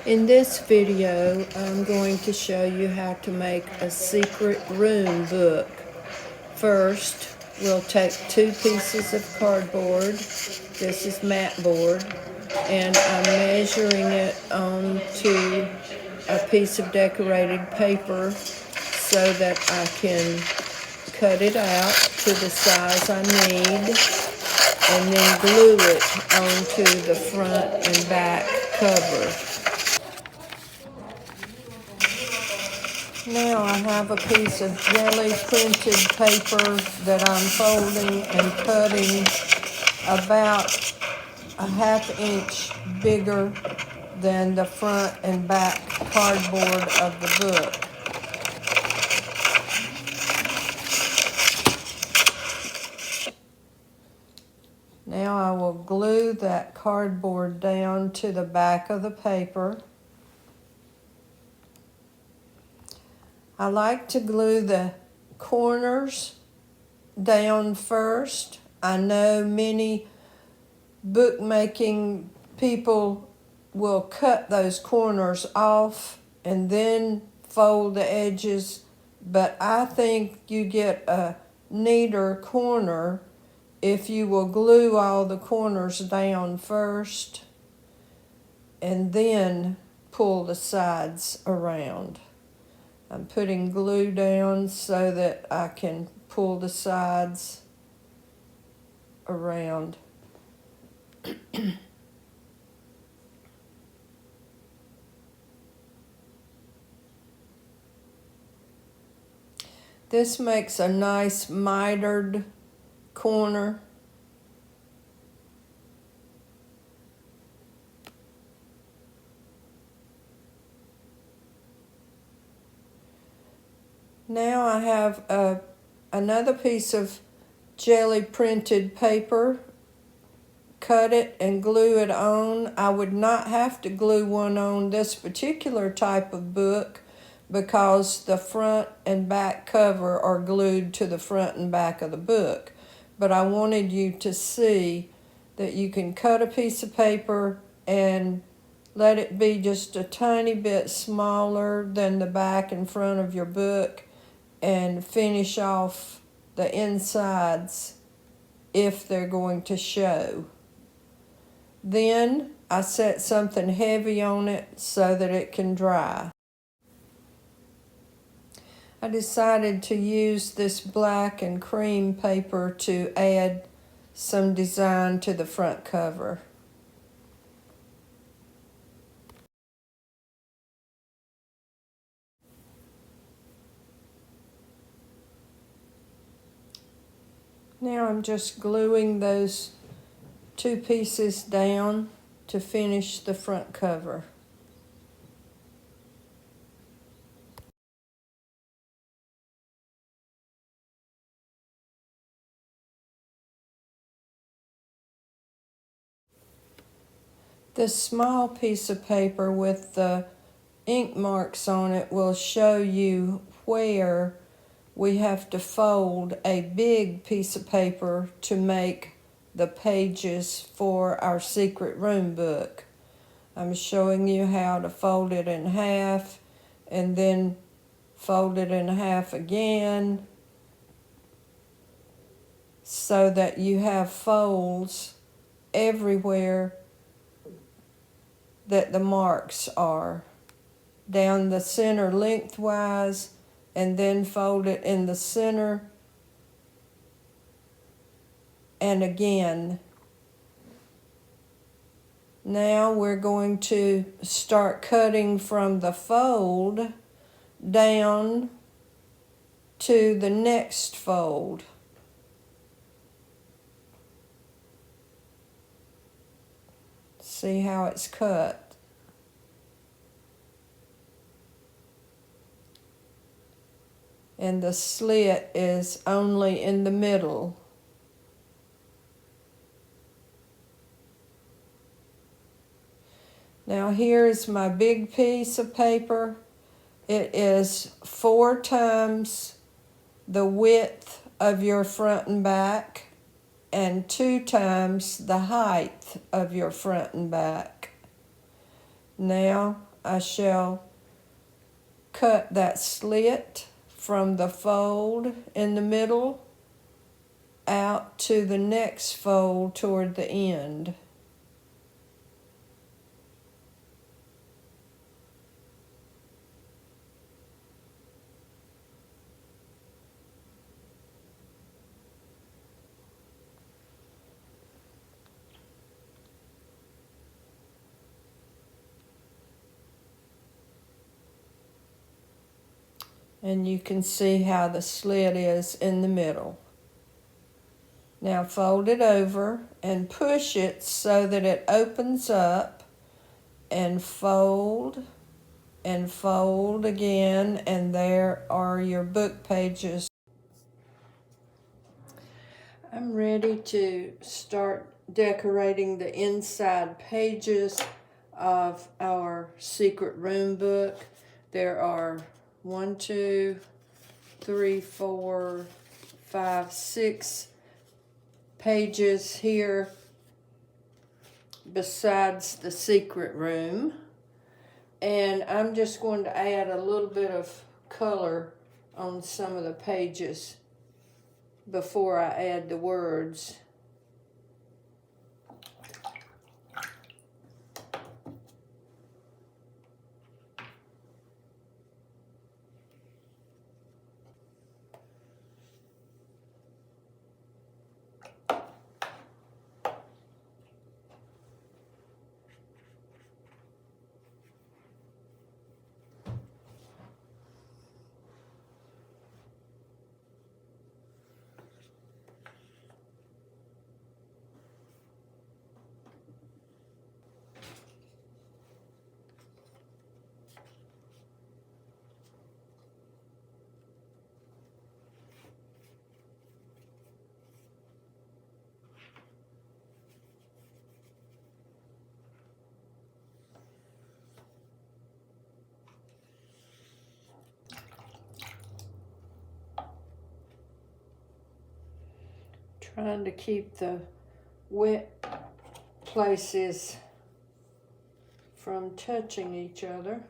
In this video, I'm going to show you how to make a secret room book. First, we'll take 2 pieces of cardboard. This is mat board, and I'm measuring it onto a piece of decorated paper so that I can cut it out to the size I need and then glue it onto the front and back cover. Now I have a piece of jelly printed paper that I'm folding and cutting about a 1/2 inch bigger than the front and back cardboard of the book. Now I will glue that cardboard down to the back of the paper. I like to glue the corners down first. I know many bookmaking people will cut those corners off and then fold the edges, but I think you get a neater corner if you will glue all the corners down first and then pull the sides around. I'm putting glue down so that I can pull the sides around. This makes a nice mitered corner. Now I have another piece of jelly printed paper. Cut it and glue it on. I would not have to glue one on this particular type of book because the front and back cover are glued to the front and back of the book. But I wanted you to see that you can cut a piece of paper and let it be just a tiny bit smaller than the back and front of your book and finish off the insides if they're going to show. Then I set something heavy on it so that it can dry. I decided to use this black and cream paper to add some design to the front cover. Now I'm just gluing those 2 pieces down to finish the front cover. This small piece of paper with the ink marks on it will show you where we have to fold a big piece of paper to make the pages for our secret room book. I'm showing you how to fold it in half and then fold it in half again so that you have folds everywhere that the marks are. Down the center lengthwise and then fold it in the center and again. Now we're going to start cutting from the fold down to the next fold. See how it's cut. And the slit is only in the middle. Now here is my big piece of paper. It is 4 times the width of your front and back and 2 times the height of your front and back. Now I shall cut that slit from the fold in the middle out to the next fold toward the end. And you can see how the slit is in the middle. Now fold it over and push it so that it opens up, and fold again, and there are your book pages. I'm ready to start decorating the inside pages of our secret room book. There are 1, 2, 3, 4, 5, 6 pages here besides the secret room. And I'm just going to add a little bit of color on some of the pages before I add the words. Trying to keep the wet places from touching each other.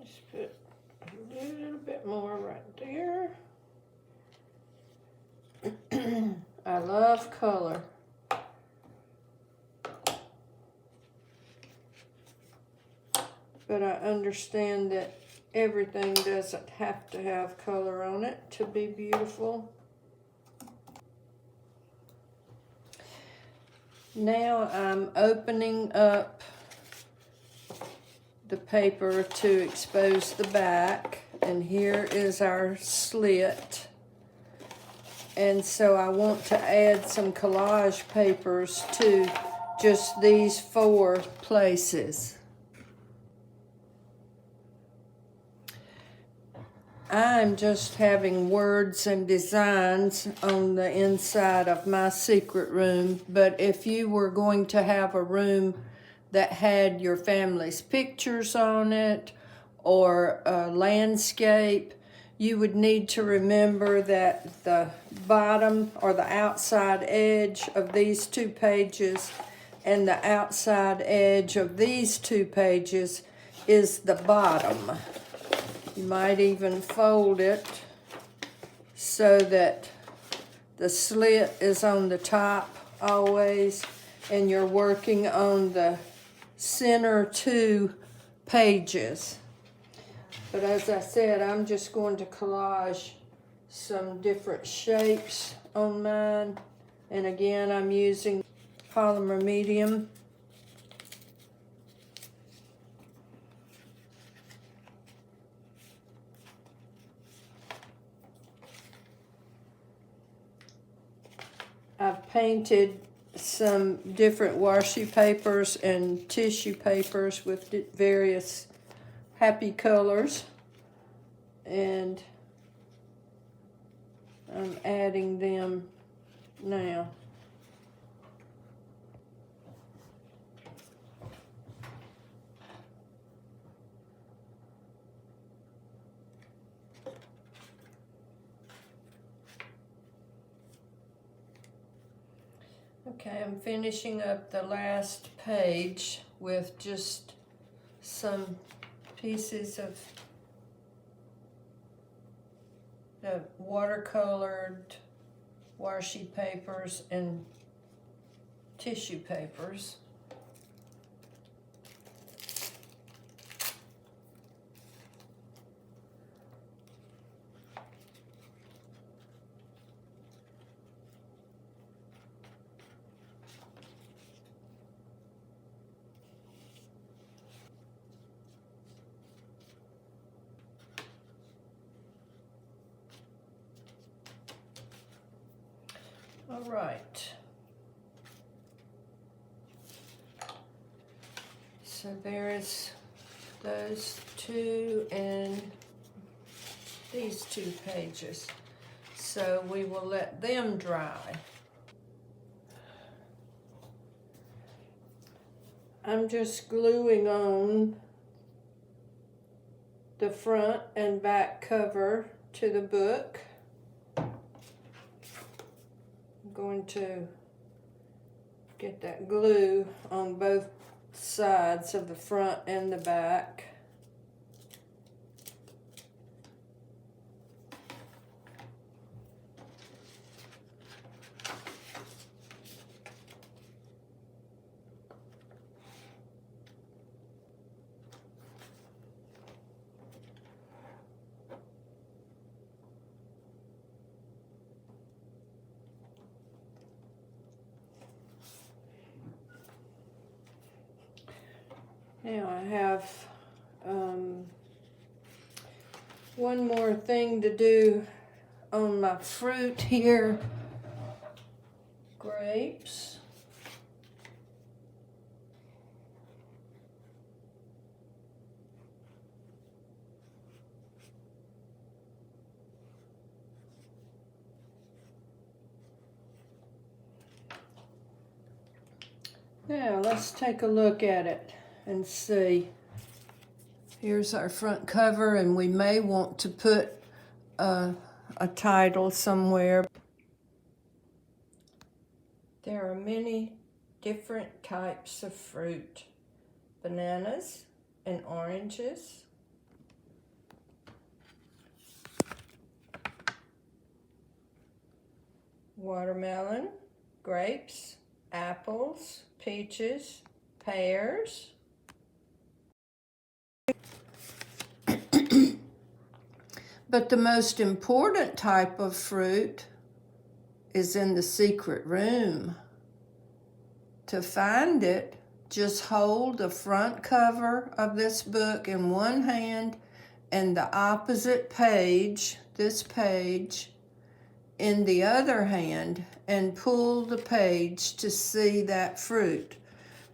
Just put a little bit more right there. I love color. But I understand that everything doesn't have to have color on it to be beautiful. Now I'm opening up the paper to expose the back, and here is our slit. And so I want to add some collage papers to just these 4 places. I'm just having words and designs on the inside of my secret room, but if you were going to have a room that had your family's pictures on it or a landscape, you would need to remember that the bottom or the outside edge of these 2 pages and the outside edge of these 2 pages is the bottom. You might even fold it so that the slit is on the top always, and you're working on the center 2 pages. But as I said, I'm just going to collage some different shapes on mine. And again, I'm using polymer medium. I've painted some different washi papers and tissue papers with various happy colors, and I'm adding them now. Okay, I'm finishing up the last page with just some pieces of the watercolored washi papers and tissue papers. All right. So there's those two and these 2 pages. So we will let them dry. I'm just gluing on the front and back cover to the book. I'm going to get that glue on both sides of the front and the back. Now I have one more thing to do on my fruit here. Grapes. Now let's take a look at it and see. Here's our front cover, and we may want to put a title somewhere. There are many different types of fruit. Bananas and oranges. Watermelon, grapes, apples, peaches, pears. But the most important type of fruit is in the secret room. To find it, just hold the front cover of this book in one hand and the opposite page, this page, in the other hand, and pull the page to see that fruit.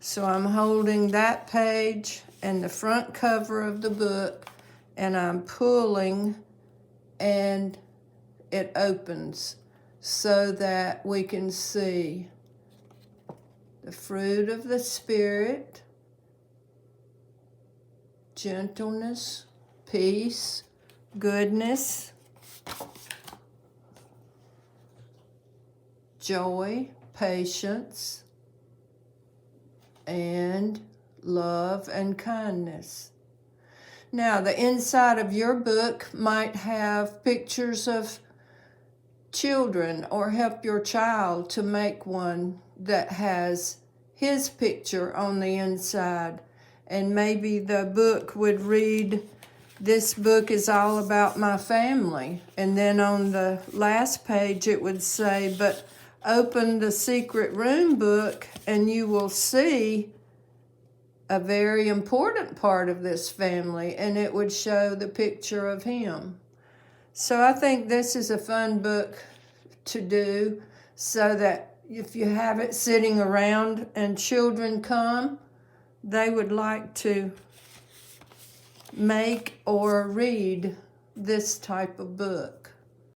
So I'm holding that page and the front cover of the book, and I'm pulling, and it opens so that we can see the fruit of the Spirit, gentleness, peace, goodness, joy, patience, and love and kindness. Now, the inside of your book might have pictures of children, or help your child to make one that has his picture on the inside. And maybe the book would read, "This book is all about my family." And then on the last page it would say, "But open the secret room book and you will see a very important part of this family," and it would show the picture of him. So I think this is a fun book to do, so that if you have it sitting around and children come, they would like to make or read this type of book.